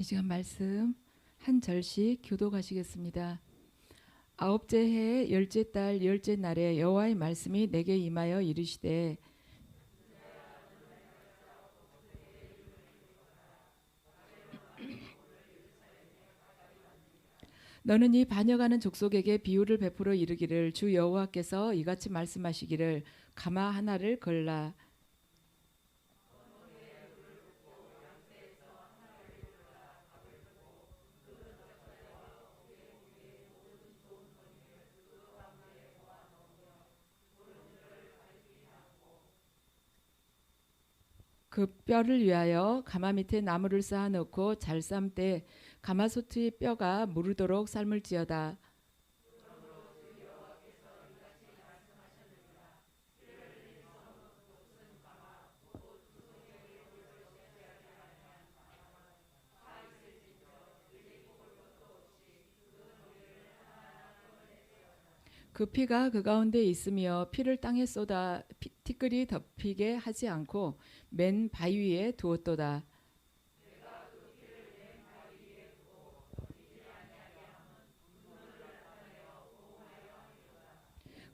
이 시간 말씀 한 절씩 교독하시겠습니다. 아홉째 해 열째 달 열째 날에 여호와의 말씀이 내게 임하여 이르시되 너는 이 반역하는 족속에게 비유를 베풀어 이르기를 주 여호와께서 이같이 말씀하시기를 가마 하나를 걸라. 그 뼈를 위하여 가마 밑에 나무를 쌓아 놓고 잘 삶 때 가마솥의 뼈가 무르도록 삶을지어다. 그 피가 그 가운데 있으며 피를 땅에 쏟아 티끌이 덮이게 하지 않고 맨 바위 위에 두었도다.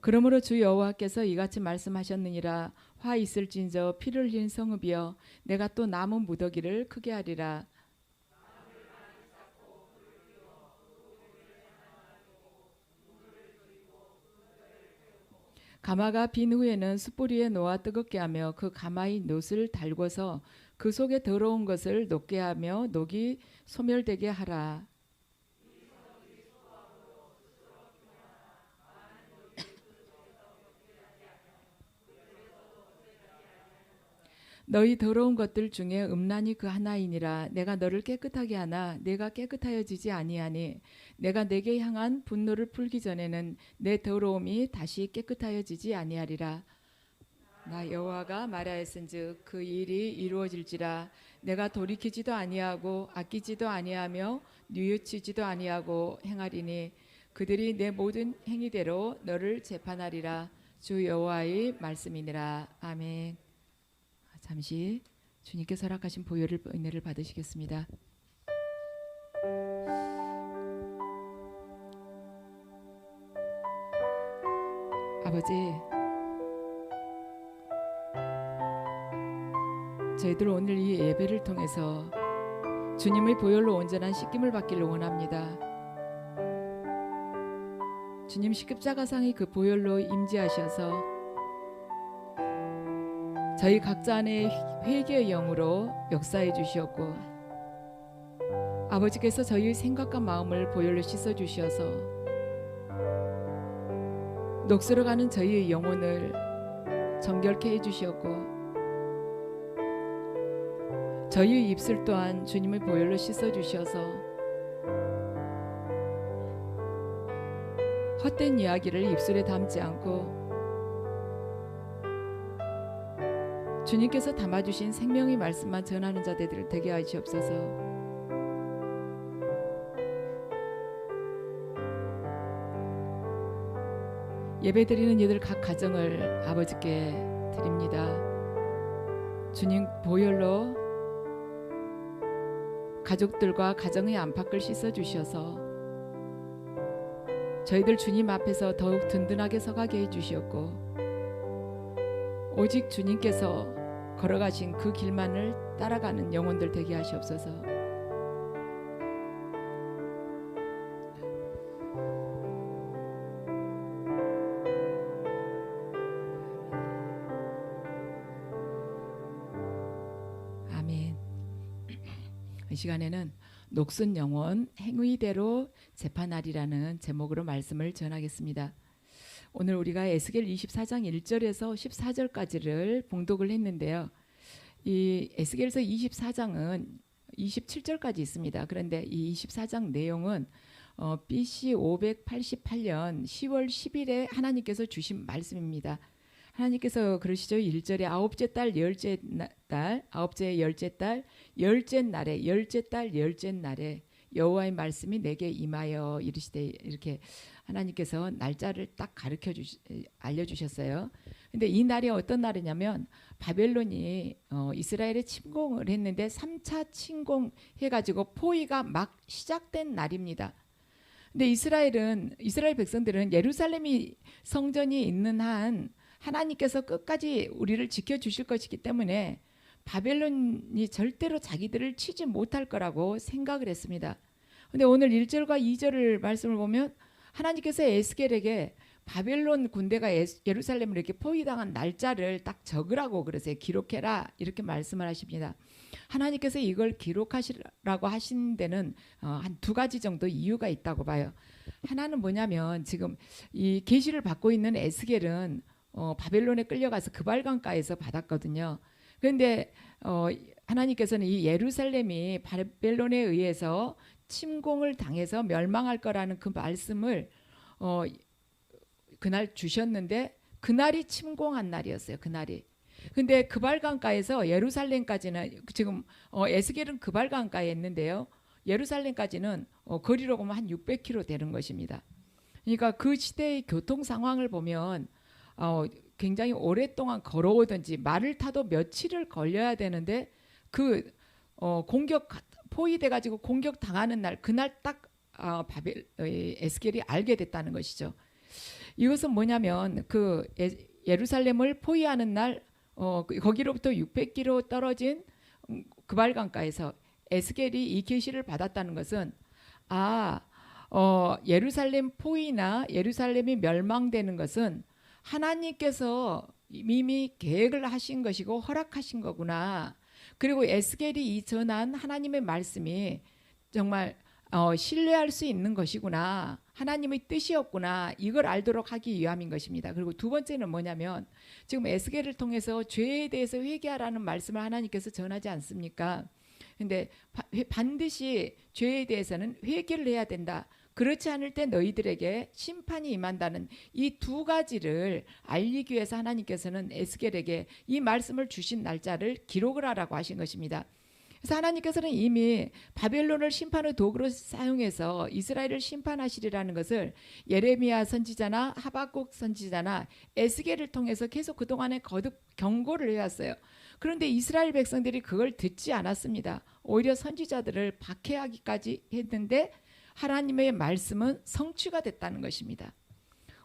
그러므로 주 여호와께서 이같이 말씀하셨느니라. 화 있을진저 피를 흘린 성읍이여 내가 또 남은 무더기를 크게 하리라. 가마가 빈 후에는 숯불 위에 놓아 뜨겁게 하며 그 가마의 놋을 달궈서 그 속에 더러운 것을 녹게 하며 녹이 소멸되게 하라. 너희 더러운 것들 중에 음란이 그 하나이니라. 내가 너를 깨끗하게 하나 내가 깨끗하여지지 아니하니 내가 내게 향한 분노를 풀기 전에는 내 더러움이 다시 깨끗하여지지 아니하리라. 나 여호와가 말하였은즉 그 일이 이루어질지라. 내가 돌이키지도 아니하고 아끼지도 아니하며 뉘우치지도 아니하고 행하리니 그들이 내 모든 행위대로 너를 재판하리라. 주 여호와의 말씀이니라. 아멘. 잠시 주님께서 허락하신 보혈을 은혜를 받으시겠습니다. 아버지, 저희들 오늘 이 예배를 통해서 주님의 보혈로 온전한 씻김을 받기를 원합니다. 주님 십자가상의 그 보혈로 임재하셔서 저희 각자 안에 회개의 영으로 역사해 주시었고 아버지께서 저희의 생각과 마음을 보혈로 씻어 주셔서 녹슬어가는 저희의 영혼을 정결케 해 주셨고 저희의 입술 또한 주님의 보혈로 씻어 주셔서 헛된 이야기를 입술에 담지 않고 주님께서 담아주신 생명의 말씀만 전하는 자들 되게 하시옵소서. 예배드리는 이들 각 가정을 아버지께 드립니다. 주님 보혈로 가족들과 가정의 안팎을 씻어주셔서 저희들 주님 앞에서 더욱 든든하게 서가게 해주시었고 오직 주님께서 걸어가신 그 길만을 따라가는 영혼들 되게 하시옵소서. 아멘. 이 시간에는 녹슨 영혼 행위대로 재판하리라는 제목으로 말씀을 전하겠습니다. 오늘 우리가 에스겔 24장 1절에서 14절까지를 봉독을 했는데요. 이 에스겔서 24장은 27절까지 있습니다. 그런데 이 24장 내용은 BC 588년 10월 10일에 하나님께서 주신 말씀입니다. 하나님께서 그러시죠. 1절에 아홉째 달 열째 달 아홉째 열째 달 열째 날에 열째 달 열째 날에 여호와의 말씀이 내게 임하여 이르시되 이렇게 하나님께서 날짜를 딱 알려주셨어요. 근데 이 날이 어떤 날이냐면 바벨론이 이스라엘에 침공을 했는데 3차 침공해가지고 포위가 막 시작된 날입니다. 근데 이스라엘 백성들은 예루살렘이 성전이 있는 한 하나님께서 끝까지 우리를 지켜주실 것이기 때문에 바벨론이 절대로 자기들을 치지 못할 거라고 생각을 했습니다. 근데 오늘 1절과 2절을 말씀을 보면 하나님께서 에스겔에게 바벨론 군대가 예루살렘을 이렇게 포위당한 날짜를 딱 적으라고 그러세요. 기록해라 이렇게 말씀을 하십니다. 하나님께서 이걸 기록하시라고 하신 데는 한 두 가지 정도 이유가 있다고 봐요. 하나는 뭐냐면 지금 이 계시를 받고 있는 에스겔은 바벨론에 끌려가서 그발강가에서 받았거든요. 그런데 하나님께서는 이 예루살렘이 바벨론에 의해서 침공을 당해서 멸망할 거라는 그 말씀을 그날 주셨는데 그날이 침공한 날이었어요. 그날이. 근데 그발강가에서 예루살렘까지는 지금 에스겔은 그발강가에 있는데요. 예루살렘까지는 거리로 보면 한 600km 되는 것입니다. 그러니까 그 시대의 교통 상황을 보면 굉장히 오랫동안 걸어오든지 말을 타도 며칠을 걸려야 되는데 그 포위돼 가지고 공격 당하는 날 그날 딱 에스겔이 알게 됐다는 것이죠. 이것은 뭐냐면 그 예루살렘을 포위하는 날 거기로부터 600km 떨어진 그발강가에서 에스겔이 이 계시를 받았다는 것은 예루살렘 포위나 예루살렘이 멸망되는 것은 하나님께서 이미 계획을 하신 것이고 허락하신 거구나. 그리고 에스겔이 이 전한 하나님의 말씀이 정말 신뢰할 수 있는 것이구나. 하나님의 뜻이었구나. 이걸 알도록 하기 위함인 것입니다. 그리고 두 번째는 뭐냐면 지금 에스겔을 통해서 죄에 대해서 회개하라는 말씀을 하나님께서 전하지 않습니까? 근데 반드시 죄에 대해서는 회개를 해야 된다. 그렇지 않을 때 너희들에게 심판이 임한다는 이 두 가지를 알리기 위해서 하나님께서는 에스겔에게 이 말씀을 주신 날짜를 기록을 하라고 하신 것입니다. 그래서 하나님께서는 이미 바벨론을 심판의 도구로 사용해서 이스라엘을 심판하시리라는 것을 예레미야 선지자나 하박국 선지자나 에스겔을 통해서 계속 그동안에 거듭 경고를 해왔어요. 그런데 이스라엘 백성들이 그걸 듣지 않았습니다. 오히려 선지자들을 박해하기까지 했는데 하나님의 말씀은 성취가 됐다는 것입니다.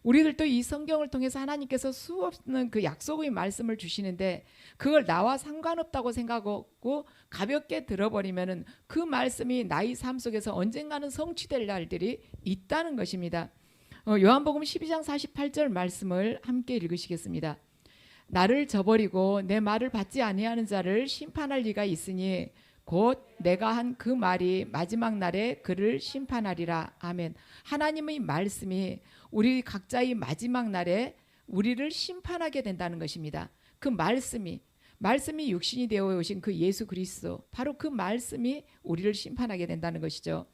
우리들도 이 성경을 통해서 하나님께서 수없는 그 약속의 말씀을 주시는데 그걸 나와 상관없다고 생각하고 가볍게 들어버리면은 그 말씀이 나의 삶 속에서 언젠가는 성취될 날들이 있다는 것입니다. 요한복음 12장 48절 말씀을 함께 읽으시겠습니다. 나를 저버리고 내 말을 받지 아니하는 자를 심판할 리가 있으니 곧 내가 한 그 말이 마지막 날에 그를 심판하리라. 아멘. 하나님의 말씀이 우리 각자의 마지막 날에 우리를 심판하게 된다는 것입니다. 그 말씀이 육신이 되어 오신 그 예수 그리스도, 바로 그 말씀이 우리를 심판하게 된다는 것이죠.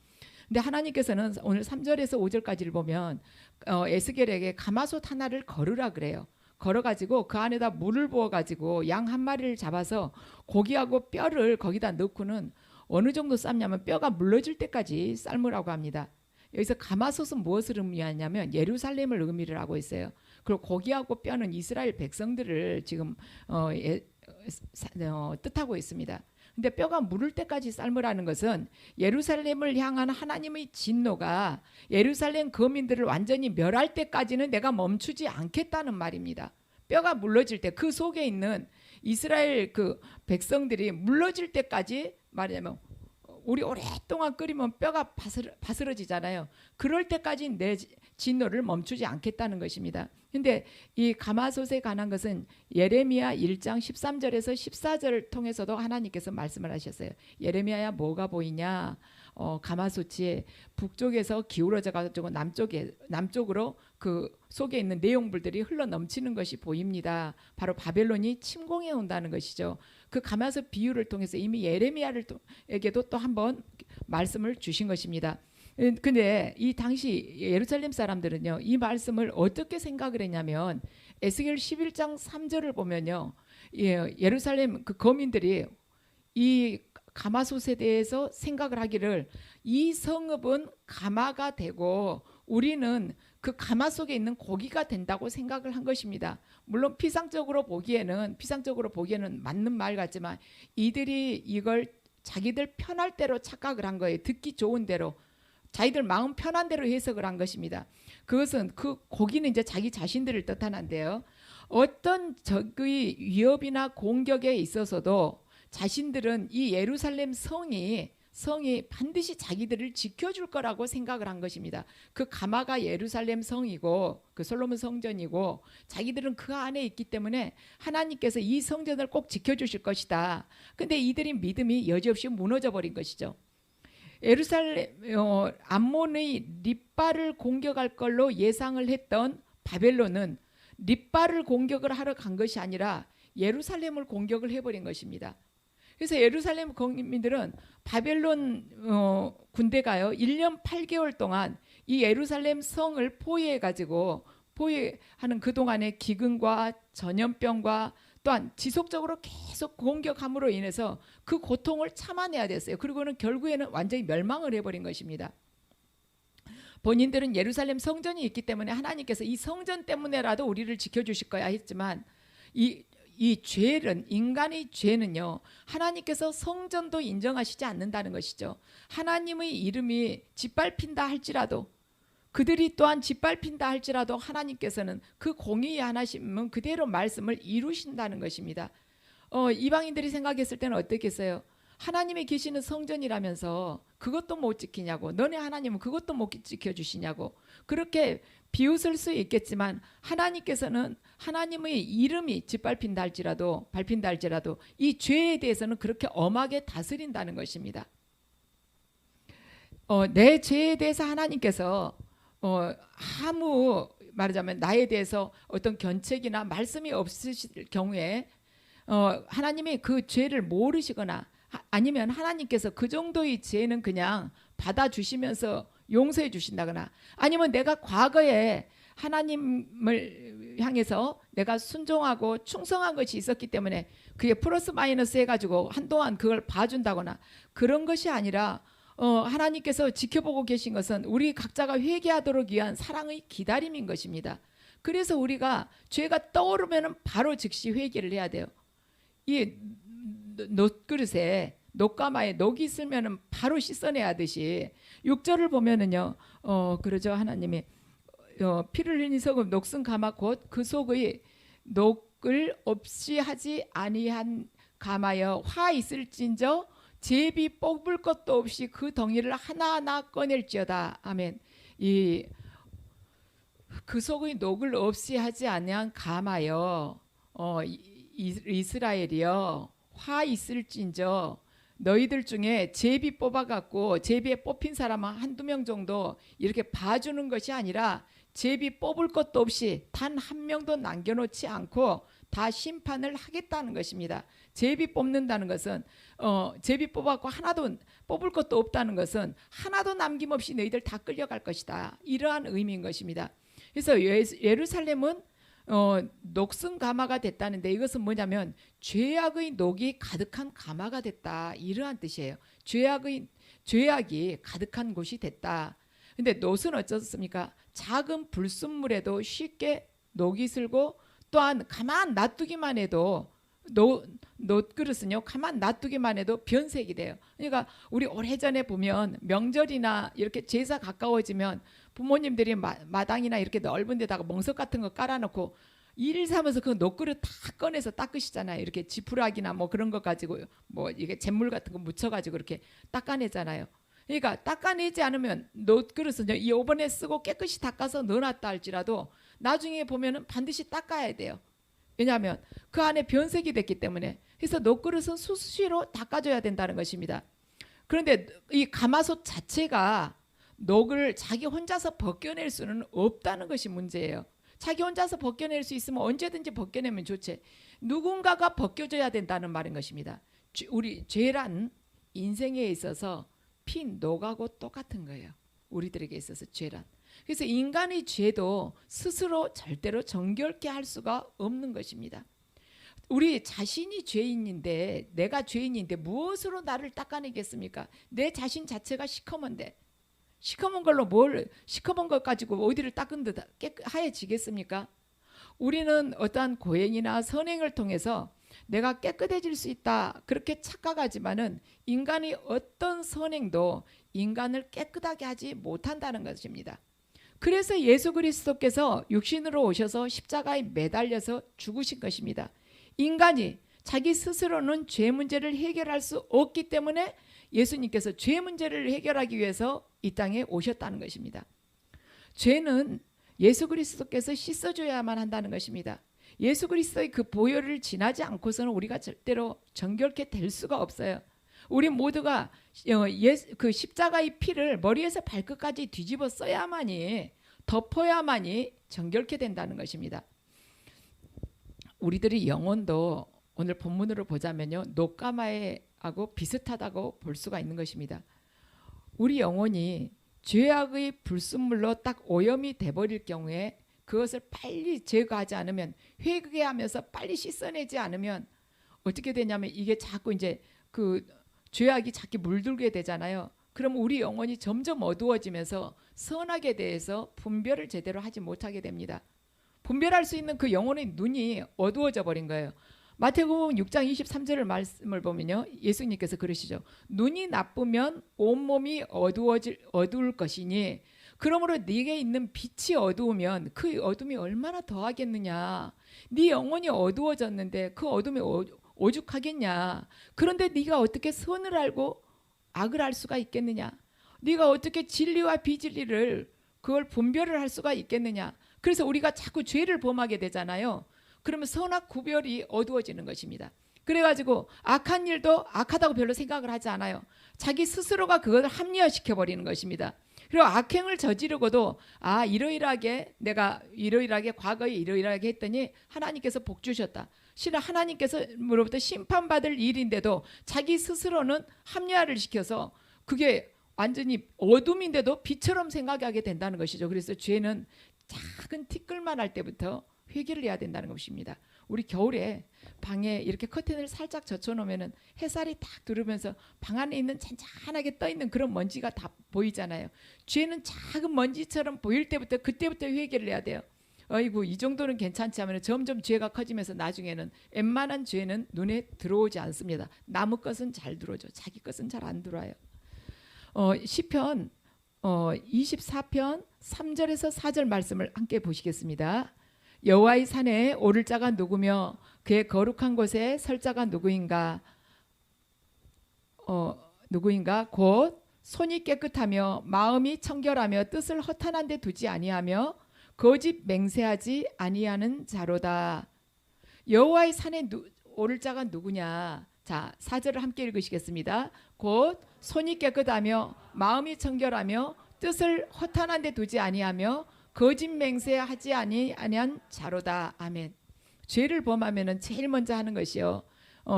근데 하나님께서는 오늘 3절에서 5절까지를 보면 에스겔에게 가마솥 하나를 걸으라 그래요. 걸어가지고 그 안에다 물을 부어가지고 양 한 마리를 잡아서 고기하고 뼈를 거기다 넣고는 어느 정도 삶냐면 뼈가 물러질 때까지 삶으라고 합니다. 여기서 가마솥은 무엇을 의미하냐면 예루살렘을 의미를 하고 있어요. 그리고 고기하고 뼈는 이스라엘 백성들을 지금 뜻하고 있습니다. 근데 뼈가 무를 때까지 삶으라는 것은 예루살렘을 향한 하나님의 진노가 예루살렘 거민들을 완전히 멸할 때까지는 내가 멈추지 않겠다는 말입니다. 뼈가 물러질 때 그 속에 있는 이스라엘 그 백성들이 물러질 때까지 말하자면 우리 오랫동안 끓이면 뼈가 바스러지잖아요. 그럴 때까지 내 진노를 멈추지 않겠다는 것입니다. 근데 이 가마솥에 관한 것은 예레미야 1장 13절에서 14절을 통해서도 하나님께서 말씀을 하셨어요. 예레미야야 뭐가 보이냐? 가마솥이 북쪽에서 기울어져 가지고 남쪽으로 그 속에 있는 내용물들이 흘러 넘치는 것이 보입니다. 바로 바벨론이 침공해 온다는 것이죠. 그 가마솥 비유를 통해서 이미 예레미야에게도 또 한번 말씀을 주신 것입니다. 근데 이 당시 예루살렘 사람들은요, 이 말씀을 어떻게 생각을 했냐면 에스겔 11장 3절을 보면요, 예루살렘 그 거민들이 이 가마솥에 대해서 생각을 하기를 이 성읍은 가마가 되고 우리는 그 가마 속에 있는 고기가 된다고 생각을 한 것입니다. 물론 피상적으로 보기에는 맞는 말 같지만 이들이 이걸 자기들 편할 대로 착각을 한 거예요. 듣기 좋은 대로, 자기들 마음 편한 대로 해석을 한 것입니다. 그것은 그 고기는 이제 자기 자신들을 뜻하는데요. 어떤 적의 위협이나 공격에 있어서도 자신들은 이 예루살렘 성이 반드시 자기들을 지켜줄 거라고 생각을 한 것입니다. 그 가마가 예루살렘 성이고 그 솔로몬 성전이고 자기들은 그 안에 있기 때문에 하나님께서 이 성전을 꼭 지켜주실 것이다. 근데 이들이 믿음이 여지없이 무너져 버린 것이죠. 예루살렘 암몬의 립바를 공격할 걸로 예상을 했던 바벨론은 립바를 공격을 하러 간 것이 아니라 예루살렘을 공격을 해버린 것입니다. 그래서 예루살렘 국민들은 바벨론 군대가요 1년 8개월 동안 이 예루살렘 성을 포위해가지고 포위하는 그동안의 기근과 전염병과 또한 지속적으로 계속 공격함으로 인해서 그 고통을 참아내야 됐어요. 그리고는 결국에는 완전히 멸망을 해버린 것입니다. 본인들은 예루살렘 성전이 있기 때문에 하나님께서 이 성전 때문에라도 우리를 지켜주실 거야 했지만 이 죄는, 인간의 죄는요 하나님께서 성전도 인정하시지 않는다는 것이죠. 하나님의 이름이 짓밟힌다 할지라도, 그들이 또한 짓밟힌다 할지라도 하나님께서는 그 공의의 하나심은 그대로 말씀을 이루신다는 것입니다. 이방인들이 생각했을 때는 어떻겠어요? 하나님이 계시는 성전이라면서 그것도 못 지키냐고, 너네 하나님은 그것도 못 지켜주시냐고 그렇게 비웃을 수 있겠지만 하나님께서는 하나님의 이름이 짓밟힌다 할지라도 이 죄에 대해서는 그렇게 엄하게 다스린다는 것입니다. 내 죄에 대해서 하나님께서 아무 말하자면 나에 대해서 어떤 견책이나 말씀이 없으실 경우에 하나님이 그 죄를 모르시거나 아니면 하나님께서 그 정도의 죄는 그냥 받아주시면서 용서해 주신다거나 아니면 내가 과거에 하나님을 향해서 내가 순종하고 충성한 것이 있었기 때문에 그게 플러스 마이너스 해가지고 한동안 그걸 봐준다거나 그런 것이 아니라 하나님께서 지켜보고 계신 것은 우리 각자가 회개하도록 위한 사랑의 기다림인 것입니다. 그래서 우리가 죄가 떠오르면 바로 즉시 회개를 해야 돼요. 이 놋그릇에 녹가마에 녹이 있으면 바로 씻어내야 하듯이 6절을 보면은요 그러죠. 하나님이 피를 흘린 속은 녹슨 가마 곧 그 속의 녹을 없이 하지 아니한 가마여 화 있을진저 제비 뽑을 것도 없이 그 덩이를 하나하나 꺼낼지어다. 아멘. 그 속의 녹을 없이 하지 아니한 가마여 이스라엘이여 화 있을진저 너희들 중에 제비 뽑아갖고 제비에 뽑힌 사람은 한두 명 정도 이렇게 봐주는 것이 아니라 제비 뽑을 것도 없이 단 한 명도 남겨놓지 않고 다 심판을 하겠다는 것입니다. 제비 뽑는다는 것은 제비 뽑았고 하나도 뽑을 것도 없다는 것은 하나도 남김없이 너희들 다 끌려갈 것이다. 이러한 의미인 것입니다. 그래서 예루살렘은 녹슨 가마가 됐다는데 이것은 뭐냐면 죄악의 녹이 가득한 가마가 됐다. 이러한 뜻이에요. 죄악이 가득한 곳이 됐다. 근데 놋은 어쩌습니까? 작은 불순물에도 쉽게 녹이 슬고 또한 가만 놔두기만 해도 놋그릇은요 가만 놔두기만 해도 변색이 돼요. 그러니까 우리 오래전에 보면 명절이나 이렇게 제사 가까워지면 부모님들이 마당이나 이렇게 넓은 데다가 멍석 같은 거 깔아놓고 일 삼아서 그 놋그릇 다 꺼내서 닦으시잖아요. 이렇게 지푸라기나 뭐 그런 거 가지고 뭐 이게 잿물 같은 거 묻혀가지고 이렇게 닦아내잖아요. 그러니까 닦아내지 않으면 놋그릇은 이번에 쓰고 깨끗이 닦아서 넣어놨다 할지라도 나중에 보면은 반드시 닦아야 돼요. 왜냐하면 그 안에 변색이 됐기 때문에. 그래서 놋그릇은 수시로 닦아줘야 된다는 것입니다. 그런데 이 가마솥 자체가 녹을 자기 혼자서 벗겨낼 수는 없다는 것이 문제예요. 자기 혼자서 벗겨낼 수 있으면 언제든지 벗겨내면 좋지. 누군가가 벗겨줘야 된다는 말인 것입니다. 우리 죄란 인생에 있어서 피 녹하고 똑같은 거예요. 우리들에게 있어서 죄란. 그래서 인간의 죄도 스스로 절대로 정결케 할 수가 없는 것입니다. 우리 자신이 죄인인데 내가 죄인인데 무엇으로 나를 닦아내겠습니까? 내 자신 자체가 시커먼데 시커먼 걸로 뭘 시커먼 것 가지고 어디를 닦은 듯 하얘지겠습니까? 우리는 어떠한 고행이나 선행을 통해서 내가 깨끗해질 수 있다 그렇게 착각하지만은 인간이 어떤 선행도 인간을 깨끗하게 하지 못한다는 것입니다. 그래서 예수 그리스도께서 육신으로 오셔서 십자가에 매달려서 죽으신 것입니다. 인간이 자기 스스로는 죄 문제를 해결할 수 없기 때문에 예수님께서 죄 문제를 해결하기 위해서 이 땅에 오셨다는 것입니다. 죄는 예수 그리스도께서 씻어줘야만 한다는 것입니다. 예수 그리스도의 그 보혈을 지나지 않고서는 우리가 절대로 정결케 될 수가 없어요. 우리 모두가 그 십자가의 피를 머리에서 발끝까지 뒤집어 써야만이, 덮어야만이 정결케 된다는 것입니다. 우리들의 영혼도 오늘 본문으로 보자면요, 녹가마에하고 비슷하다고 볼 수가 있는 것입니다. 우리 영혼이 죄악의 불순물로 딱 오염이 돼버릴 경우에 그것을 빨리 제거하지 않으면, 회개하면서 빨리 씻어내지 않으면 어떻게 되냐면 이게 자꾸 이제 그 죄악이 자꾸 물들게 되잖아요. 그럼 우리 영혼이 점점 어두워지면서 선악에 대해서 분별을 제대로 하지 못하게 됩니다. 분별할 수 있는 그 영혼의 눈이 어두워져 버린 거예요. 마태복음 6장 23절을 말씀을 보면요, 예수님께서 그러시죠. 눈이 나쁘면 온몸이 어두울 것이니 그러므로 네게 있는 빛이 어두우면 그 어둠이 얼마나 더하겠느냐. 네 영혼이 어두워졌는데 그 어둠이 오죽하겠냐. 그런데 네가 어떻게 선을 알고 악을 알 수가 있겠느냐. 네가 어떻게 진리와 비진리를 그걸 분별을 할 수가 있겠느냐. 그래서 우리가 자꾸 죄를 범하게 되잖아요. 그러면 선악 구별이 어두워지는 것입니다. 그래가지고 악한 일도 악하다고 별로 생각을 하지 않아요. 자기 스스로가 그것을 합리화시켜 버리는 것입니다. 그리고 악행을 저지르고도 이러이러하게 내가 이러이러하게 과거에 이러이러하게 했더니 하나님께서 복 주셨다. 실은 하나님께서로부터 심판받을 일인데도 자기 스스로는 합리화를 시켜서 그게 완전히 어둠인데도 빛처럼 생각하게 된다는 것이죠. 그래서 죄는 작은 티끌만 할 때부터 회개를 해야 된다는 것입니다. 우리 겨울에 방에 이렇게 커튼을 살짝 젖혀놓으면 햇살이 딱 들어오면서 방 안에 있는 잔잔하게 떠있는 그런 먼지가 다 보이잖아요. 죄는 작은 먼지처럼 보일 때부터 그때부터 회개를 해야 돼요. 어이구 이 정도는 괜찮지 하면 점점 죄가 커지면서 나중에는 웬만한 죄는 눈에 들어오지 않습니다. 남의 것은 잘 들어오죠. 자기 것은 잘 안 들어와요. 시편 24편 3절에서 4절 말씀을 함께 보시겠습니다. 여호와의 산에 오를 자가 누구며 그의 거룩한 곳에 설 자가 누구인가? 곧 손이 깨끗하며 마음이 청결하며 뜻을 허탄한 데 두지 아니하며 거짓 맹세하지 아니하는 자로다. 여호와의 산에 오를 자가 누구냐? 자, 4절을 함께 읽으시겠습니다. 곧 손이 깨끗하며 마음이 청결하며 뜻을 허탄한 데 두지 아니하며 거짓 맹세하지 아니한 자로다. 아멘. 죄를 범하면은 제일 먼저 하는 것이요,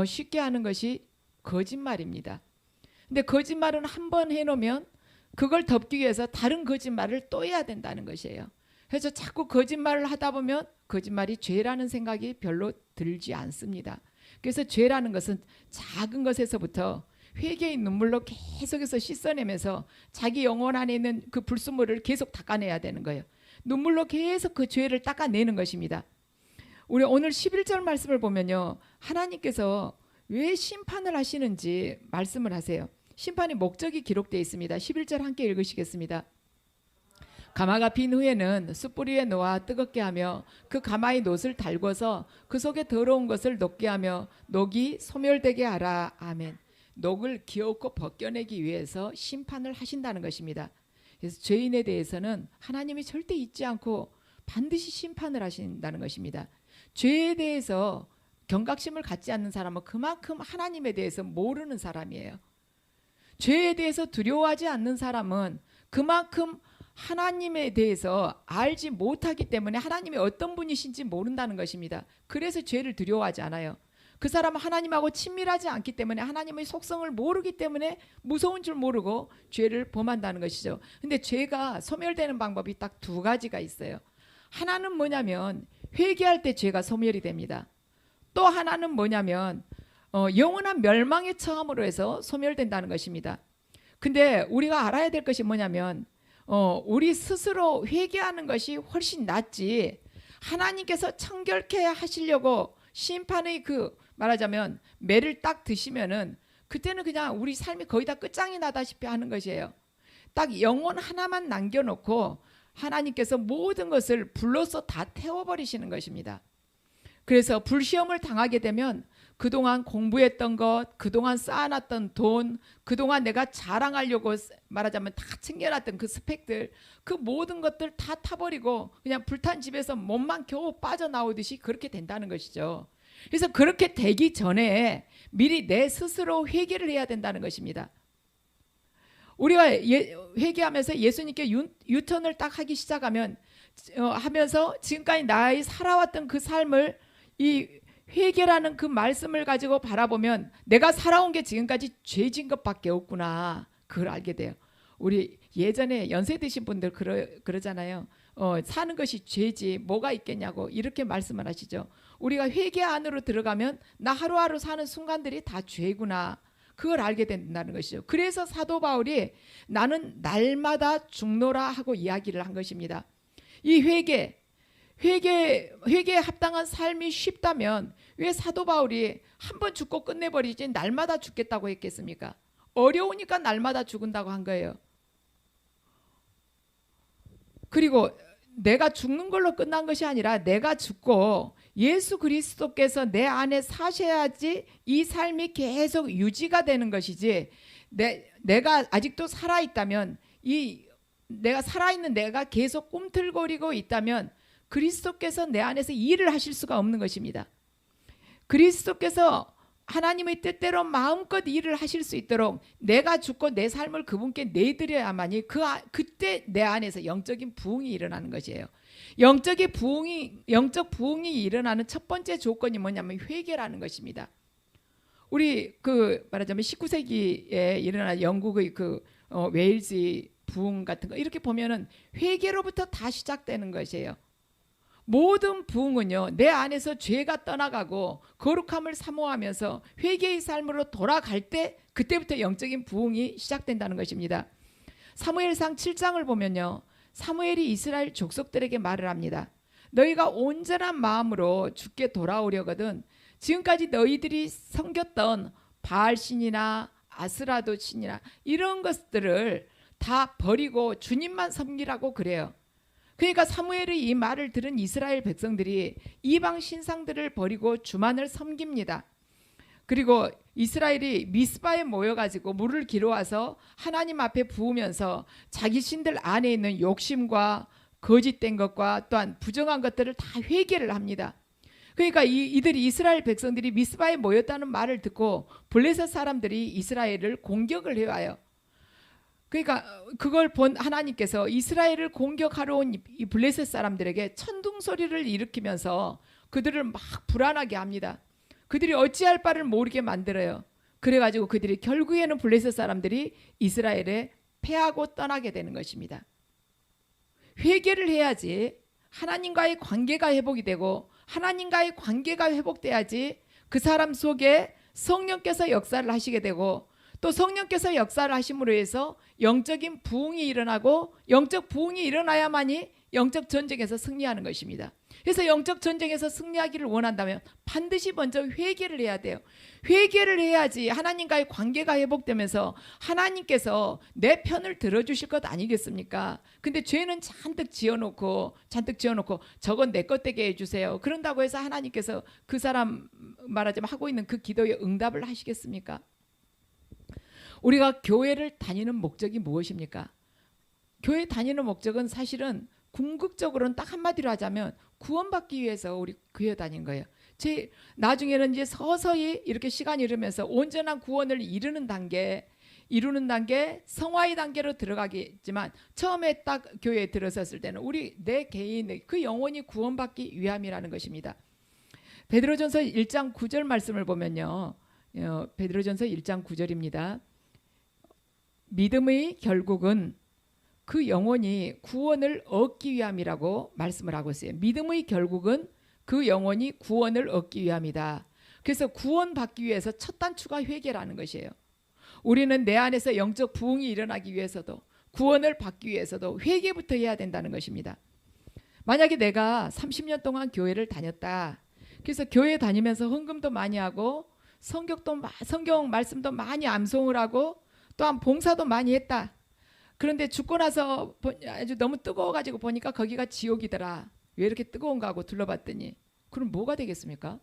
쉽게 하는 것이 거짓말입니다. 근데 거짓말은 한 번 해놓으면 그걸 덮기 위해서 다른 거짓말을 또 해야 된다는 것이에요. 그래서 자꾸 거짓말을 하다 보면 거짓말이 죄라는 생각이 별로 들지 않습니다. 그래서 죄라는 것은 작은 것에서부터 회개의 눈물로 계속해서 씻어내면서 자기 영혼 안에 있는 그 불순물을 계속 닦아내야 되는 거예요. 눈물로 계속 그 죄를 닦아내는 것입니다. 우리 오늘 11절 말씀을 보면요, 하나님께서 왜 심판을 하시는지 말씀을 하세요. 심판의 목적이 기록되어 있습니다. 11절 함께 읽으시겠습니다. 가마가 빈 후에는 숯불 위에 놓아 뜨겁게 하며 그 가마의 놋을 달궈서 그 속에 더러운 것을 녹게 하며 녹이 소멸되게 하라. 아멘. 녹을 기어코 벗겨내기 위해서 심판을 하신다는 것입니다. 그래서 죄인에 대해서는 하나님이 절대 잊지 않고 반드시 심판을 하신다는 것입니다. 죄에 대해서 경각심을 갖지 않는 사람은 그만큼 하나님에 대해서 모르는 사람이에요. 죄에 대해서 두려워하지 않는 사람은 그만큼 하나님에 대해서 알지 못하기 때문에 하나님이 어떤 분이신지 모른다는 것입니다. 그래서 죄를 두려워하지 않아요. 그 사람은 하나님하고 친밀하지 않기 때문에 하나님의 속성을 모르기 때문에 무서운 줄 모르고 죄를 범한다는 것이죠. 근데 죄가 소멸되는 방법이 딱 두 가지가 있어요. 하나는 뭐냐면 회개할 때 죄가 소멸이 됩니다. 또 하나는 뭐냐면 영원한 멸망에 처함으로 해서 소멸된다는 것입니다. 근데 우리가 알아야 될 것이 뭐냐면 우리 스스로 회개하는 것이 훨씬 낫지, 하나님께서 청결케 하시려고 심판의 그 말하자면 매를 딱 드시면은 그때는 그냥 우리 삶이 거의 다 끝장이 나다시피 하는 것이에요. 딱 영혼 하나만 남겨놓고 하나님께서 모든 것을 불로써 다 태워버리시는 것입니다. 그래서 불시험을 당하게 되면 그동안 공부했던 것, 그동안 쌓아놨던 돈, 그동안 내가 자랑하려고 말하자면 다 챙겨놨던 그 스펙들, 그 모든 것들 다 타버리고 그냥 불탄 집에서 몸만 겨우 빠져나오듯이 그렇게 된다는 것이죠. 그래서 그렇게 되기 전에 미리 내 스스로 회개를 해야 된다는 것입니다. 우리가 회개하면서 예수님께 유턴을 딱 하기 시작하면 하면서 지금까지 나의 살아왔던 그 삶을 이 회개라는 그 말씀을 가지고 바라보면 내가 살아온 게 지금까지 죄진 것밖에 없구나, 그걸 알게 돼요. 우리 예전에 연세 드신 분들 그러잖아요. 사는 것이 죄지 뭐가 있겠냐고 이렇게 말씀을 하시죠. 우리가 회개 안으로 들어가면 나 하루하루 사는 순간들이 다 죄구나, 그걸 알게 된다는 것이죠. 그래서 사도 바울이 나는 날마다 죽노라 하고 이야기를 한 것입니다. 이 회개에 합당한 삶이 쉽다면 왜 사도 바울이 한 번 죽고 끝내버리지 날마다 죽겠다고 했겠습니까? 어려우니까 날마다 죽는다고 한 거예요. 그리고 내가 죽는 걸로 끝난 것이 아니라 내가 죽고 예수 그리스도께서 내 안에 사셔야지 이 삶이 계속 유지가 되는 것이지, 내가 아직도 살아있다면, 내가 살아있는 내가 계속 꿈틀거리고 있다면 그리스도께서 내 안에서 일을 하실 수가 없는 것입니다. 그리스도께서 하나님의 뜻대로 마음껏 일을 하실 수 있도록 내가 죽고 내 삶을 그분께 내드려야만이 그때 내 안에서 영적인 부흥이 일어나는 것이에요. 영적 부흥이 일어나는 첫 번째 조건이 뭐냐면 회개라는 것입니다. 우리 말하자면 19세기에 일어난 영국의 웨일즈 부흥 같은 거 이렇게 보면은 회개로부터 다 시작되는 것이에요. 모든 부흥은요, 내 안에서 죄가 떠나가고 거룩함을 사모하면서 회개의 삶으로 돌아갈 때 그때부터 영적인 부흥이 시작된다는 것입니다. 사무엘상 7장을 보면요, 사무엘이 이스라엘 족속들에게 말을 합니다. 너희가 온전한 마음으로 주께 돌아오려거든 지금까지 너희들이 섬겼던 바알 신이나 아스라도 신이나 이런 것들을 다 버리고 주님만 섬기라고 그래요. 그러니까 사무엘의 이 말을 들은 이스라엘 백성들이 이방 신상들을 버리고 주만을 섬깁니다. 그리고 이스라엘이 미스바에 모여가지고 물을 길어와서 하나님 앞에 부으면서 자기 신들 안에 있는 욕심과 거짓된 것과 또한 부정한 것들을 다 회개를 합니다. 그러니까 이들이 이스라엘 백성들이 미스바에 모였다는 말을 듣고 블레셋 사람들이 이스라엘을 공격을 해와요. 그러니까 그걸 본 하나님께서 이스라엘을 공격하러 온 이 블레셋 사람들에게 천둥 소리를 일으키면서 그들을 막 불안하게 합니다. 그들이 어찌할 바를 모르게 만들어요. 그래가지고 그들이 결국에는 블레셋 사람들이 이스라엘에 패하고 떠나게 되는 것입니다. 회개를 해야지 하나님과의 관계가 회복이 되고 하나님과의 관계가 회복돼야지 그 사람 속에 성령께서 역사를 하시게 되고 또 성령께서 역사를 하심으로 해서 영적인 부흥이 일어나고 영적 부흥이 일어나야만이 영적 전쟁에서 승리하는 것입니다. 그래서 영적 전쟁에서 승리하기를 원한다면 반드시 먼저 회개를 해야 돼요. 회개를 해야지 하나님과의 관계가 회복되면서 하나님께서 내 편을 들어주실 것 아니겠습니까? 근데 죄는 잔뜩 지어놓고 저건 내 것 되게 해주세요. 그런다고 해서 하나님께서 그 사람 말하자면 하고 있는 그 기도에 응답을 하시겠습니까? 우리가 교회를 다니는 목적이 무엇입니까? 교회 다니는 목적은 사실은 궁극적으로는 딱 한마디로 하자면 구원받기 위해서 우리 교회 다닌 거예요. 나중에는 이제 서서히 이렇게 시간이 흐르면서 온전한 구원을 이루는 단계, 성화의 단계로 들어가겠지만 처음에 딱 교회에 들어섰을 때는 내 개인의 그 영혼이 구원받기 위함이라는 것입니다. 베드로전서 1장 9절 말씀을 보면요, 베드로전서 1장 9절입니다. 믿음의 결국은 그 영혼이 구원을 얻기 위함이라고 말씀을 하고 있어요. 믿음의 결국은 그 영혼이 구원을 얻기 위함이다. 그래서 구원받기 위해서 첫 단추가 회개라는 것이에요. 우리는 내 안에서 영적 부흥이 일어나기 위해서도 구원을 받기 위해서도 회개부터 해야 된다는 것입니다. 만약에 내가 30년 동안 교회를 다녔다. 그래서 교회 다니면서 헌금도 많이 하고 성경 말씀도 많이 암송을 하고 또한 봉사도 많이 했다. 그런데 죽고 나서 아주 너무 뜨거워가지고 보니까 거기가 지옥이더라. 왜 이렇게 뜨거운가 하고 둘러봤더니 그럼 뭐가 되겠습니까?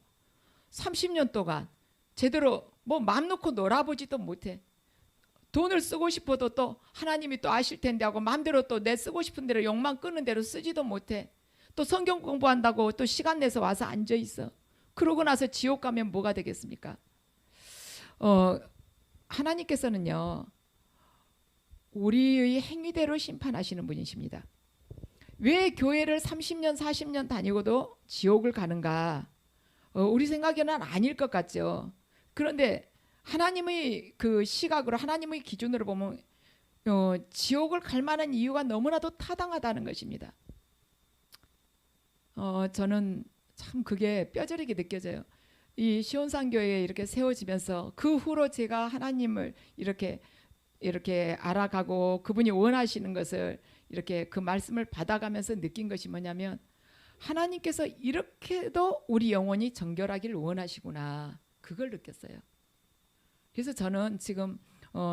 30년 동안 제대로 뭐 맘 놓고 놀아보지도 못해. 돈을 쓰고 싶어도 또 하나님이 또 아실 텐데 하고 마음대로 또 내 쓰고 싶은 대로 욕망 끄는 대로 쓰지도 못해. 또 성경 공부한다고 또 시간 내서 와서 앉아 있어. 그러고 나서 지옥 가면 뭐가 되겠습니까? 하나님께서는요 우리의 행위대로 심판하시는 분이십니다. 왜 교회를 30년 40년 다니고도 지옥을 가는가? 우리 생각에는 아닐 것 같죠. 그런데 하나님의 그 시각으로 하나님의 기준으로 보면 지옥을 갈 만한 이유가 너무나도 타당하다는 것입니다. 저는 참 그게 뼈저리게 느껴져요. 이 시온산교회에 이렇게 세워지면서 그 후로 제가 하나님을 이렇게 알아가고 그분이 원하시는 것을 이렇게 그 말씀을 받아가면서 느낀 것이 뭐냐면 하나님께서 이렇게도 우리 영혼이 정결하기를 원하시구나. 그걸 느꼈어요. 그래서 저는 지금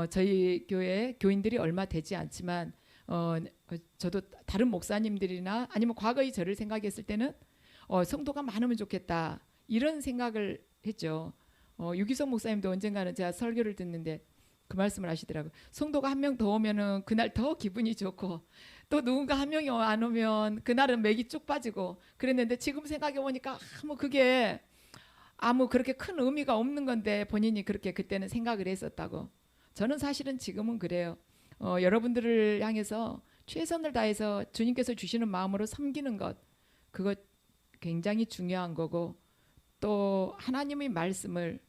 저희 교회 교인들이 얼마 되지 않지만 저도 다른 목사님들이나 아니면 과거의 저를 생각했을 때는 성도가 많으면 좋겠다 이런 생각을 했죠. 유기성 목사님도 언젠가는 제가 설교를 듣는데 그 말씀을 하시더라고요. 성도가 한 명 더 오면은 그날 더 기분이 좋고 또 누군가 한 명이 안 오면 그날은 맥이 쭉 빠지고 그랬는데 지금 생각해 보니까 그게 그렇게 큰 의미가 없는 건데 본인이 그렇게 그때는 생각을 했었다고. 저는 사실은 지금은 그래요. 여러분들을 향해서 최선을 다해서 주님께서 주시는 마음으로 섬기는 것 그것 굉장히 중요한 거고 또 하나님의 말씀을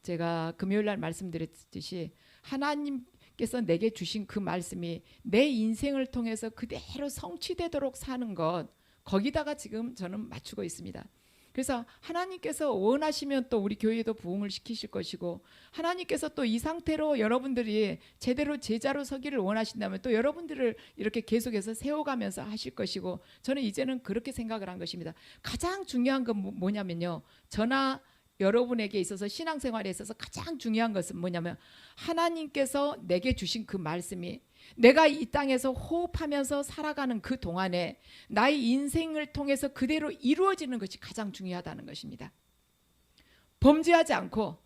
제가 금요일날 말씀드렸듯이 하나님께서 내게 주신 그 말씀이 내 인생을 통해서 그대로 성취되도록 사는 것 거기다가 지금 저는 맞추고 있습니다. 그래서 하나님께서 원하시면 또 우리 교회도 부흥을 시키실 것이고 하나님께서 또 이 상태로 여러분들이 제대로 제자로 서기를 원하신다면 또 여러분들을 이렇게 계속해서 세워가면서 하실 것이고 저는 이제는 그렇게 생각을 한 것입니다. 가장 중요한 건 뭐냐면요. 저나 여러분에게 있어서 신앙생활에 있어서 가장 중요한 것은 뭐냐면 하나님께서 내게 주신 그 말씀이 내가 이 땅에서 호흡하면서 살아가는 그 동안에 나의 인생을 통해서 그대로 이루어지는 것이 가장 중요하다는 것입니다. 범죄하지 않고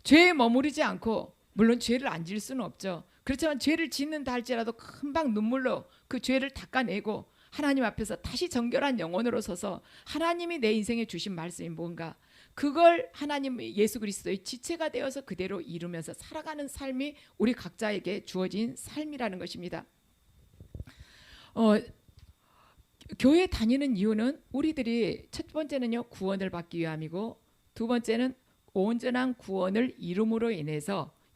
죄에 머무르지 않고 물론 죄를 안 지을 수는 없죠. 그렇지만 죄를 짓는다 할지라도 금방 눈물로 그 죄를 닦아내고 하나님 앞에서 다시 정결한 영혼으로 서서 하나님이 내 인생에 주신 말씀이 뭔가 그걸 하나님 예수 그리스도의 지체가 되어서 그대로 이루면서 살아가는 삶이 우리 각자에게 주어진 삶이라는 것입니다. 교회 다니는 이유는 우리들이 첫 번째는요 구원을 받기 위함이고 두 번째는 온전한 구원을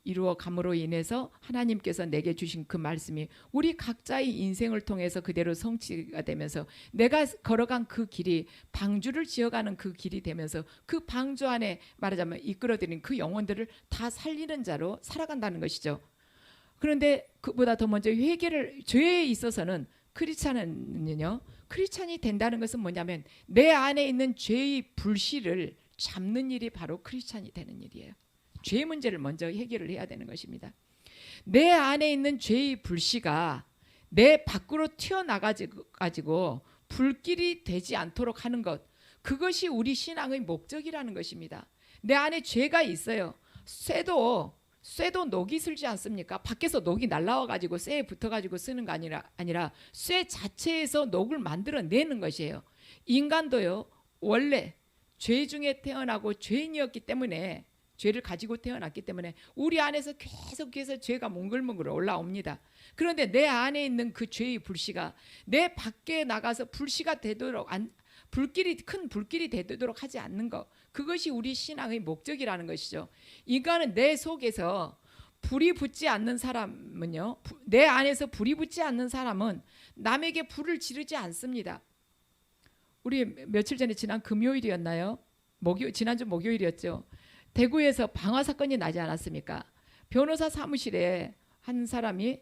이루어감으로 인해서 하나님께서 내게 주신 그 말씀이 우리 각자의 인생을 통해서 그대로 성취가 되면서 내가 걸어간 그 길이 방주를 지어가는 그 길이 되면서 그 방주 안에 말하자면 이끌어들인 그 영혼들을 다 살리는 자로 살아간다는 것이죠. 그런데 그보다 더 먼저 죄에 있어서는 크리스찬이 된다는 것은 뭐냐면 내 안에 있는 죄의 불씨를 잡는 일이 바로 크리스찬이 되는 일이에요. 죄 문제를 먼저 해결을 해야 되는 것입니다. 내 안에 있는 죄의 불씨가 내 밖으로 튀어나가지고 불길이 되지 않도록 하는 것 그것이 우리 신앙의 목적이라는 것입니다. 내 안에 죄가 있어요. 쇠도 녹이 슬지 않습니까? 밖에서 녹이 날라와가지고 쇠에 붙어가지고 쓰는 거 아니라 쇠 자체에서 녹을 만들어내는 것이에요. 인간도요 원래 죄 중에 태어나고 죄인이었기 때문에 죄를 가지고 태어났기 때문에 우리 안에서 계속해서 죄가 몽글몽글 올라옵니다. 그런데 내 안에 있는 그 죄의 불씨가 내 밖에 나가서 불씨가 되도록 큰 불길이 되도록 하지 않는 것 그것이 우리 신앙의 목적이라는 것이죠. 인간은 내 속에서 불이 붙지 않는 사람은요 내 안에서 불이 붙지 않는 사람은 남에게 불을 지르지 않습니다. 우리 며칠 전에 지난 금요일이었나요? 지난주 목요일이었죠. 대구에서 방화 사건이 나지 않았습니까? 변호사 사무실에 한 사람이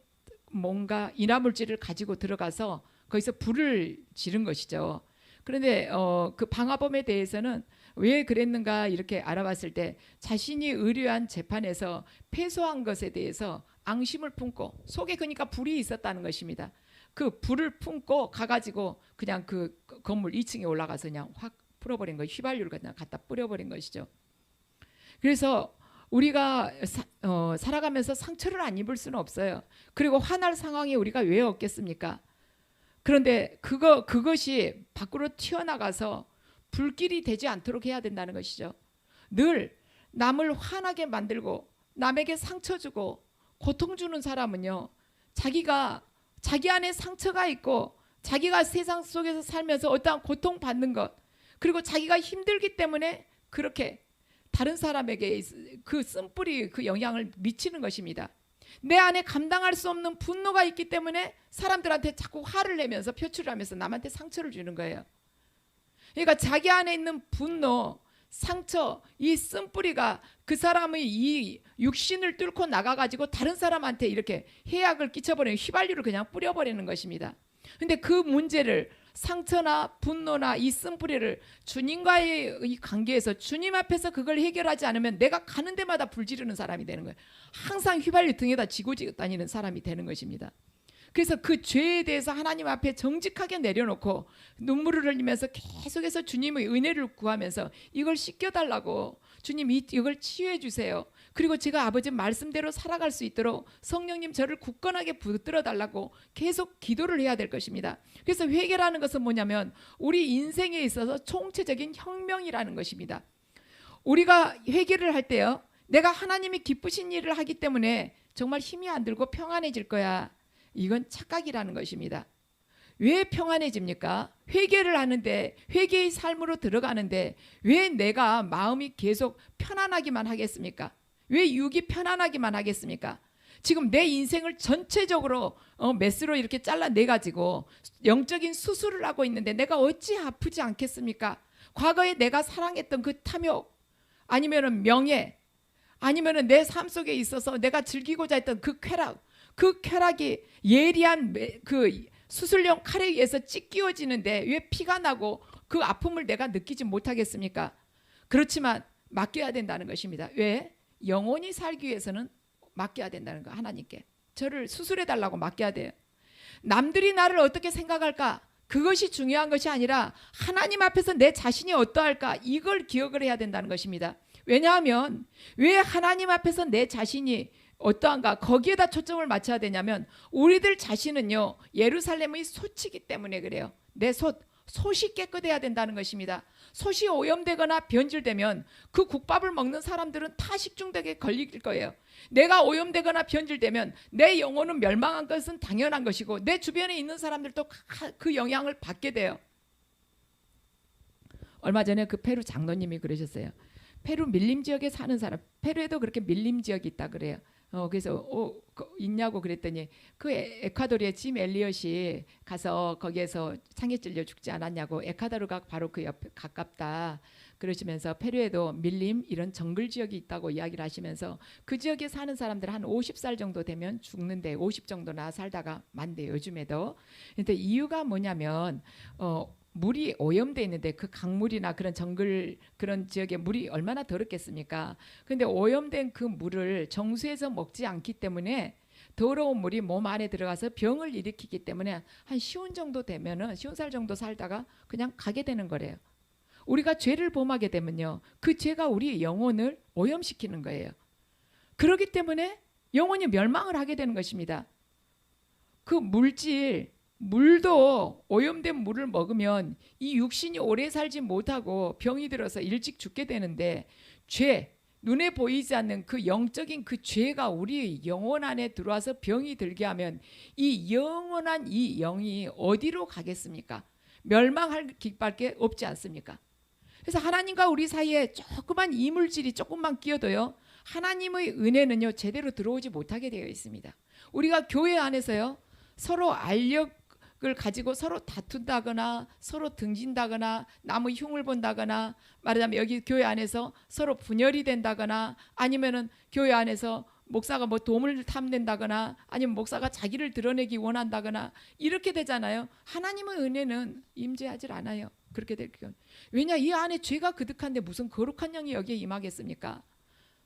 뭔가 인화물질을 가지고 들어가서 거기서 불을 지른 것이죠. 그런데 그 방화범에 대해서는 왜 그랬는가 이렇게 알아봤을 때 자신이 의뢰한 재판에서 패소한 것에 대해서 앙심을 품고 속에 그러니까 불이 있었다는 것입니다. 그 불을 품고 가가지고 그냥 그 건물 2층에 올라가서 그냥 확 풀어버린 거, 휘발유를 그냥 갖다 뿌려버린 것이죠. 그래서 우리가 살아가면서 상처를 안 입을 수는 없어요. 그리고 화날 상황에 우리가 왜 없겠습니까? 그런데 그것이 밖으로 튀어나가서 불길이 되지 않도록 해야 된다는 것이죠. 늘 남을 화나게 만들고 남에게 상처 주고 고통 주는 사람은요, 자기가 자기 안에 상처가 있고 자기가 세상 속에서 살면서 어떠한 고통 받는 것, 그리고 자기가 힘들기 때문에 그렇게 다른 사람에게 그 쓴뿌리 그 영향을 미치는 것입니다. 내 안에 감당할 수 없는 분노가 있기 때문에 사람들한테 자꾸 화를 내면서 표출을 하면서 남한테 상처를 주는 거예요. 그러니까 자기 안에 있는 분노, 상처, 이 쓴뿌리가 그 사람의 이 육신을 뚫고 나가가지고 다른 사람한테 이렇게 해악을 끼쳐버리는, 휘발유를 그냥 뿌려버리는 것입니다. 근데 그 문제를, 상처나 분노나 이 쓴뿌리를 주님과의 이 관계에서 주님 앞에서 그걸 해결하지 않으면 내가 가는 데마다 불 지르는 사람이 되는 거예요. 항상 휘발유 등에다 지고 다니는 사람이 되는 것입니다. 그래서 그 죄에 대해서 하나님 앞에 정직하게 내려놓고 눈물을 흘리면서 계속해서 주님의 은혜를 구하면서 이걸 씻겨달라고, 주님 이걸 치유해 주세요. 그리고 제가 아버지 말씀대로 살아갈 수 있도록 성령님 저를 굳건하게 붙들어 달라고 계속 기도를 해야 될 것입니다. 그래서 회개라는 것은 뭐냐면 우리 인생에 있어서 총체적인 혁명이라는 것입니다. 우리가 회개를 할 때요, 내가 하나님이 기쁘신 일을 하기 때문에 정말 힘이 안 들고 평안해질 거야, 이건 착각이라는 것입니다. 왜 평안해집니까? 회개를 하는데, 회개의 삶으로 들어가는데 왜 내가 마음이 계속 편안하기만 하겠습니까? 왜 육이 편안하기만 하겠습니까? 지금 내 인생을 전체적으로 메스로 이렇게 잘라내가지고 영적인 수술을 하고 있는데 내가 어찌 아프지 않겠습니까? 과거에 내가 사랑했던 그 탐욕, 아니면은 명예, 아니면은 내 삶 속에 있어서 내가 즐기고자 했던 그 쾌락, 그 쾌락이 예리한 그 수술용 칼에 의해서 찢기워지는데 왜 피가 나고 그 아픔을 내가 느끼지 못하겠습니까? 그렇지만 맡겨야 된다는 것입니다. 왜? 영원히 살기 위해서는 맡겨야 된다는 거, 하나님께. 저를 수술해 달라고 맡겨야 돼요. 남들이 나를 어떻게 생각할까? 그것이 중요한 것이 아니라 하나님 앞에서 내 자신이 어떠할까? 이걸 기억을 해야 된다는 것입니다. 왜냐하면 왜 하나님 앞에서 내 자신이 어떠한가, 거기에다 초점을 맞춰야 되냐면 우리들 자신은요, 예루살렘의 솥이기 때문에 그래요. 내 솥이 깨끗해야 된다는 것입니다. 솥이 오염되거나 변질되면 그 국밥을 먹는 사람들은 다 식중독에 걸릴 거예요. 내가 오염되거나 변질되면 내 영혼은 멸망한 것은 당연한 것이고 내 주변에 있는 사람들도 그 영향을 받게 돼요. 얼마 전에 그 페루 장로님이 그러셨어요. 페루 밀림 지역에 사는 사람, 페루에도 그렇게 밀림 지역이 있다 그래요. 그래서 있냐고 그랬더니 그 에콰도르의 짐 엘리엇이 가서 거기에서 창에 찔려 죽지 않았냐고, 에콰도르가 바로 그 옆에 가깝다 그러시면서 페루에도 밀림 이런 정글 지역이 있다고 이야기를 하시면서 그 지역에 사는 사람들 한 50살 정도 되면 죽는데 50 정도나 살다가 만대요, 요즘에도. 근데 이유가 뭐냐면 물이 오염돼 있는데 그 강물이나 그런 정글 그런 지역에 물이 얼마나 더럽겠습니까? 근데 오염된 그 물을 정수해서 먹지 않기 때문에 더러운 물이 몸 안에 들어가서 병을 일으키기 때문에 한 쉬운 정도 되면은 쉬운 살 정도 살다가 그냥 가게 되는 거래요. 우리가 죄를 범하게 되면요, 그 죄가 우리 영혼을 오염시키는 거예요. 그렇기 때문에 영혼이 멸망을 하게 되는 것입니다. 그 물도 오염된 물을 먹으면 이 육신이 오래 살지 못하고 병이 들어서 일찍 죽게 되는데, 죄, 눈에 보이지 않는 그 영적인 그 죄가 우리 영혼 안에 들어와서 병이 들게 하면 이 영원한 이 영이 어디로 가겠습니까? 멸망할 길밖에 없지 않습니까? 그래서 하나님과 우리 사이에 조그만 이물질이 조금만 끼어도요, 하나님의 은혜는요 제대로 들어오지 못하게 되어 있습니다. 우리가 교회 안에서요 서로 알력을 가지고 서로 다툰다거나 서로 등진다거나 남의 흉을 본다거나, 말하자면 여기 교회 안에서 서로 분열이 된다거나 아니면은 교회 안에서 목사가 뭐 도움을 탐낸다거나 아니면 목사가 자기를 드러내기 원한다거나 이렇게 되잖아요. 하나님의 은혜는 임재하지 않아요. 그렇게 될 경우. 왜냐, 이 안에 죄가 그득한데 무슨 거룩한 영이 여기에 임하겠습니까?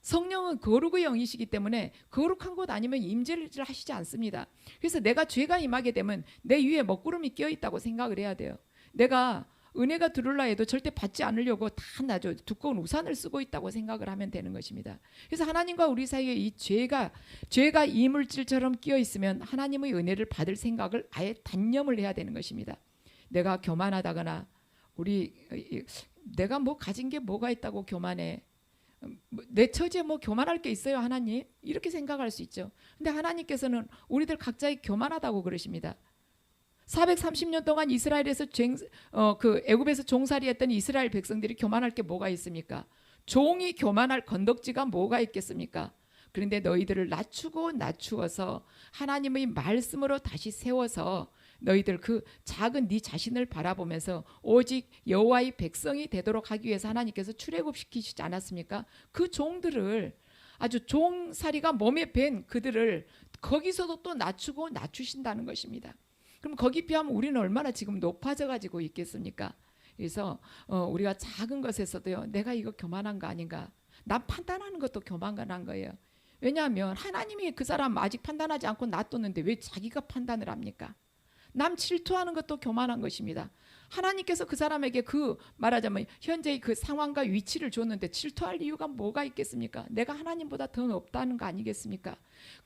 성령은 거룩의 영이시기 때문에 거룩한 곳 아니면 임재를 하시지 않습니다. 그래서 내가 죄가 임하게 되면 내 위에 먹구름이 끼어 있다고 생각을 해야 돼요. 내가 은혜가 들어올라 해도 절대 받지 않으려고 다 나죠. 두꺼운 우산을 쓰고 있다고 생각을 하면 되는 것입니다. 그래서 하나님과 우리 사이에 이 죄가 이물질처럼 끼어 있으면 하나님의 은혜를 받을 생각을 아예 단념을 해야 되는 것입니다. 내가 교만하다거나 내가 뭐 가진 게 뭐가 있다고 교만해. 내 처지에 뭐 교만할 게 있어요 하나님? 이렇게 생각할 수 있죠. 근데 하나님께서는 우리들 각자의 교만하다고 그러십니다. 430년 동안 이스라엘에서 애굽에서 종살이했던 이스라엘 백성들이 교만할 게 뭐가 있습니까? 종이 교만할 건덕지가 뭐가 있겠습니까? 그런데 너희들을 낮추어서 하나님의 말씀으로 다시 세워서 너희들 그 작은 네 자신을 바라보면서 오직 여호와의 백성이 되도록 하기 위해서 하나님께서 출애굽시키시지 않았습니까? 그 종들을 아주 종살이가 몸에 밴 그들을 거기서도 또 낮추신다는 것입니다. 그럼 거기 비하면 우리는 얼마나 지금 높아져 가지고 있겠습니까? 그래서 우리가 작은 것에서도요, 내가 이거 교만한 거 아닌가? 나 판단하는 것도 교만한 거예요. 왜냐하면 하나님이 그 사람 아직 판단하지 않고 놔뒀는데 왜 자기가 판단을 합니까? 남 질투하는 것도 교만한 것입니다. 하나님께서 그 사람에게 말하자면 현재의 그 상황과 위치를 줬는데 질투할 이유가 뭐가 있겠습니까? 내가 하나님보다 더 높다는 거 아니겠습니까?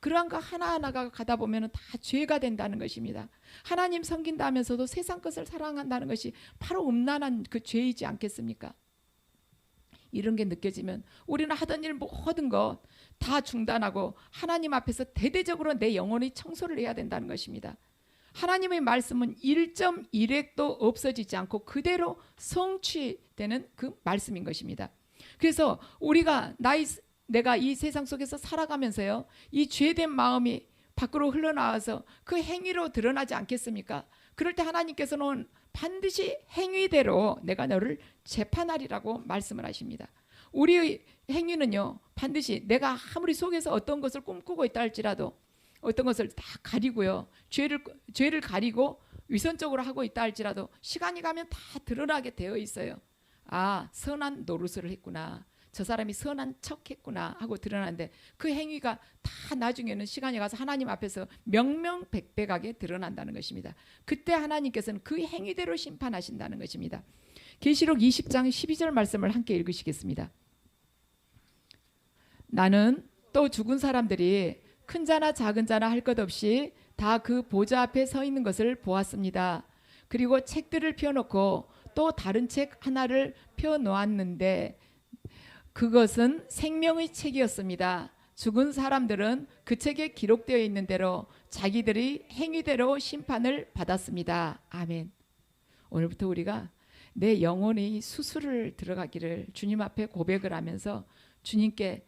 그러한 거 하나하나가 가다 보면 다 죄가 된다는 것입니다. 하나님 섬긴다 하면서도 세상 것을 사랑한다는 것이 바로 음란한 그 죄이지 않겠습니까? 이런 게 느껴지면 우리는 하던 일 모든 것 다 중단하고 하나님 앞에서 대대적으로 내 영혼의 청소를 해야 된다는 것입니다. 하나님의 말씀은 1.1획도 없어지지 않고 그대로 성취되는 그 말씀인 것입니다. 그래서 내가 이 세상 속에서 살아가면서요, 이 죄된 마음이 밖으로 흘러나와서 그 행위로 드러나지 않겠습니까? 그럴 때 하나님께서는 반드시 행위대로 내가 너를 재판하리라고 말씀을 하십니다. 우리의 행위는요, 반드시 내가 아무리 속에서 어떤 것을 꿈꾸고 있다 할지라도 어떤 것을 다 가리고요, 죄를 가리고 위선적으로 하고 있다 할지라도 시간이 가면 다 드러나게 되어 있어요. 아, 선한 노릇을 했구나, 저 사람이 선한 척했구나 하고 드러나는데 그 행위가 다 나중에는 시간이 가서 하나님 앞에서 명명백백하게 드러난다는 것입니다. 그때 하나님께서는 그 행위대로 심판하신다는 것입니다. 계시록 20장 12절 말씀을 함께 읽으시겠습니다. 나는 또 죽은 사람들이 큰 자나 작은 자나 할 것 없이 다 그 보좌 앞에 서 있는 것을 보았습니다. 그리고 책들을 펴놓고 또 다른 책 하나를 펴놓았는데 그것은 생명의 책이었습니다. 죽은 사람들은 그 책에 기록되어 있는 대로 자기들의 행위대로 심판을 받았습니다. 아멘. 오늘부터 우리가 내 영혼의 수술을 들어가기를 주님 앞에 고백을 하면서 주님께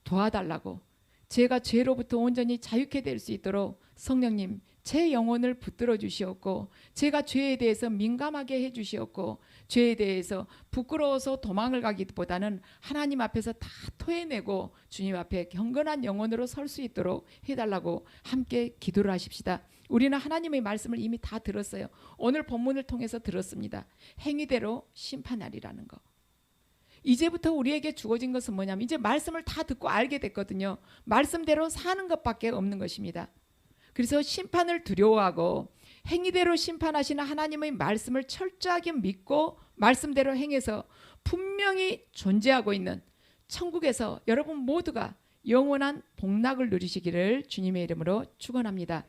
도와달라고, 제가 죄로부터 온전히 자유케 될 수 있도록 성령님 제 영혼을 붙들어 주시옵고, 제가 죄에 대해서 민감하게 해주시옵고, 죄에 대해서 부끄러워서 도망을 가기보다는 하나님 앞에서 다 토해내고 주님 앞에 경건한 영혼으로 설 수 있도록 해달라고 함께 기도를 하십시다. 우리는 하나님의 말씀을 이미 다 들었어요. 오늘 본문을 통해서 들었습니다. 행위대로 심판하리라는 거. 이제부터 우리에게 주어진 것은 뭐냐면 이제 말씀을 다 듣고 알게 됐거든요. 말씀대로 사는 것밖에 없는 것입니다. 그래서 심판을 두려워하고 행위대로 심판하시는 하나님의 말씀을 철저하게 믿고 말씀대로 행해서 분명히 존재하고 있는 천국에서 여러분 모두가 영원한 복락을 누리시기를 주님의 이름으로 축원합니다.